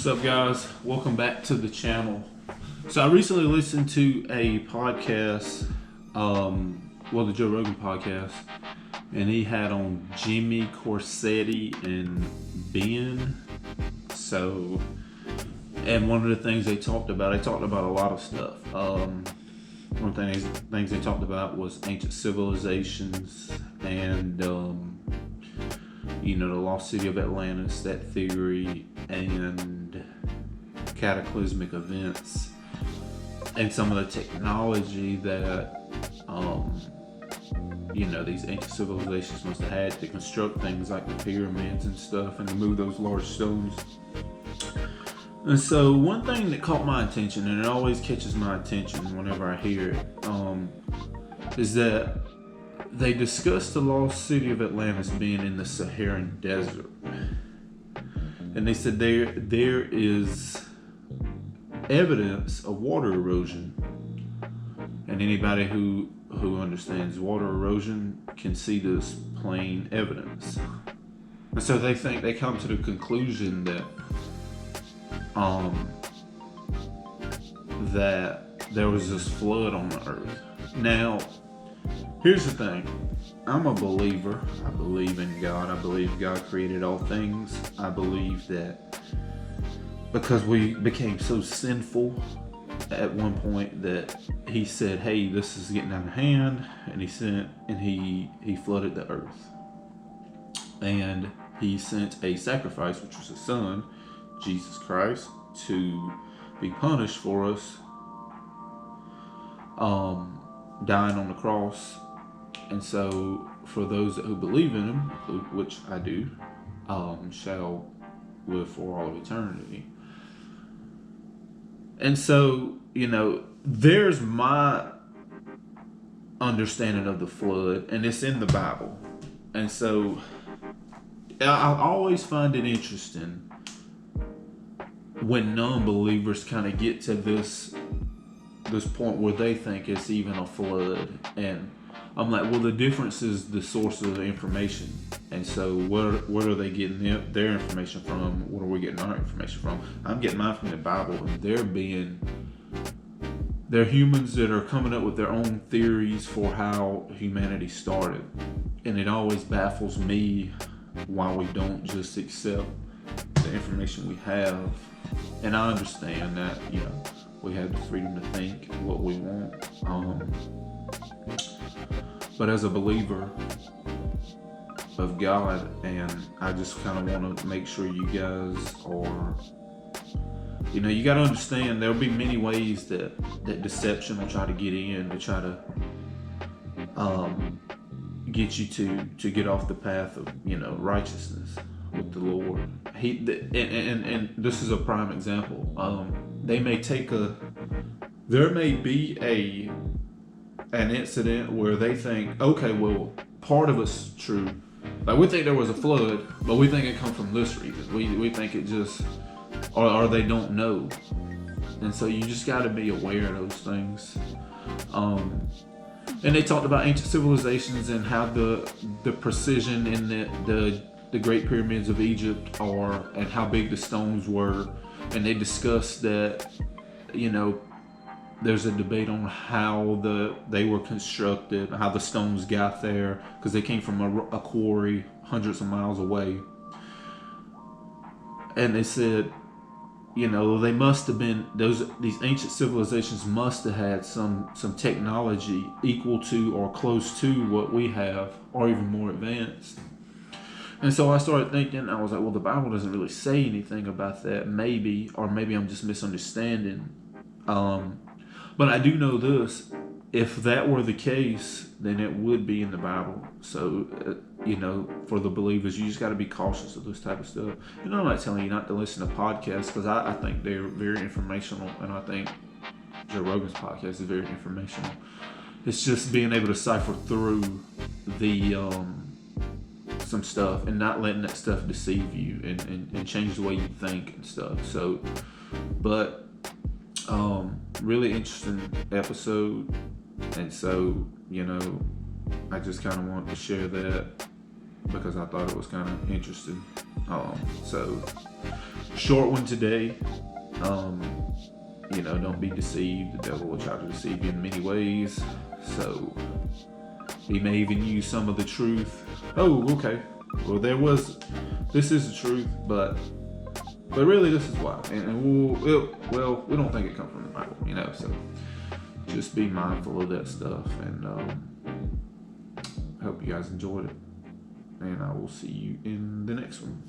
What's up, guys? Welcome back to the channel. So I recently listened to a podcast, the Joe Rogan podcast, and he had on Jimmy Corsetti and Ben. And one of the things they talked about a lot of stuff. One of the things they talked about was ancient civilizations and the lost city of Atlantis, that theory, and cataclysmic events, and some of the technology that these ancient civilizations must have had to construct things like the pyramids and stuff, and to move those large stones. And so one thing that caught my attention, and it always catches my attention whenever I hear it, is that they discussed the lost city of Atlantis being in the Saharan desert. And they said there is evidence of water erosion. And anybody who understands water erosion can see this plain evidence. And so they come to the conclusion that there was this flood on the earth. Now, here's the thing. I'm a believer. I believe in God. I believe God created all things. I believe that because we became so sinful at one point that he said, hey, this is getting out of hand, and he flooded the earth. And he sent a sacrifice, which was his son, Jesus Christ, to be punished for us, dying on the cross. And so for those who believe in him, which I do, shall live for all of eternity. And so, there's my understanding of the flood, and it's in the Bible. And so I always find it interesting when non-believers kind of get to this point where they think it's even a flood. And I'm like, well, the difference is the source of the information. And so where are they getting their information from? What are we getting our information from? I'm getting mine from the Bible, and they're humans that are coming up with their own theories for how humanity started. And it always baffles me why we don't just accept the information we have. And I understand that, we have the freedom to think what we want. But as a believer of God, and I just kind of want to make sure you guys are, you got to understand there'll be many ways that deception will try to get in to try to get you to get off the path of, righteousness with the Lord. And this is a prime example. There may be an incident where they think, okay, well, part of it's true. Like, we think there was a flood, but we think it come from this reason. We think it just, or they don't know. And so you just got to be aware of those things. And they talked about ancient civilizations and how the precision in the Great Pyramids of Egypt are, and how big the stones were. And they discussed that, there's a debate on how they were constructed, how the stones got there, because they came from a quarry hundreds of miles away. And they said, they must have been, these ancient civilizations must have had some technology equal to or close to what we have, or even more advanced. And so I started thinking, I was like, well, the Bible doesn't really say anything about that, maybe I'm just misunderstanding. But I do know this: if that were the case, then it would be in the Bible. So, for the believers, you just got to be cautious of this type of stuff. And I'm not telling you not to listen to podcasts, because I think they're very informational, and I think Joe Rogan's podcast is very informational. It's just being able to cipher through some stuff and not letting that stuff deceive you and change the way you think and stuff. So, but really interesting episode. And so, I just kind of wanted to share that. because I thought it was kind of interesting. So short one today. Don't be deceived. The devil will try to deceive you in many ways. So he may even use some of the truth. Oh, okay. Well, this is the truth, but really this is why. And we don't think it comes from the Bible, so just be mindful of that stuff. And I hope you guys enjoyed it. And I will see you in the next one.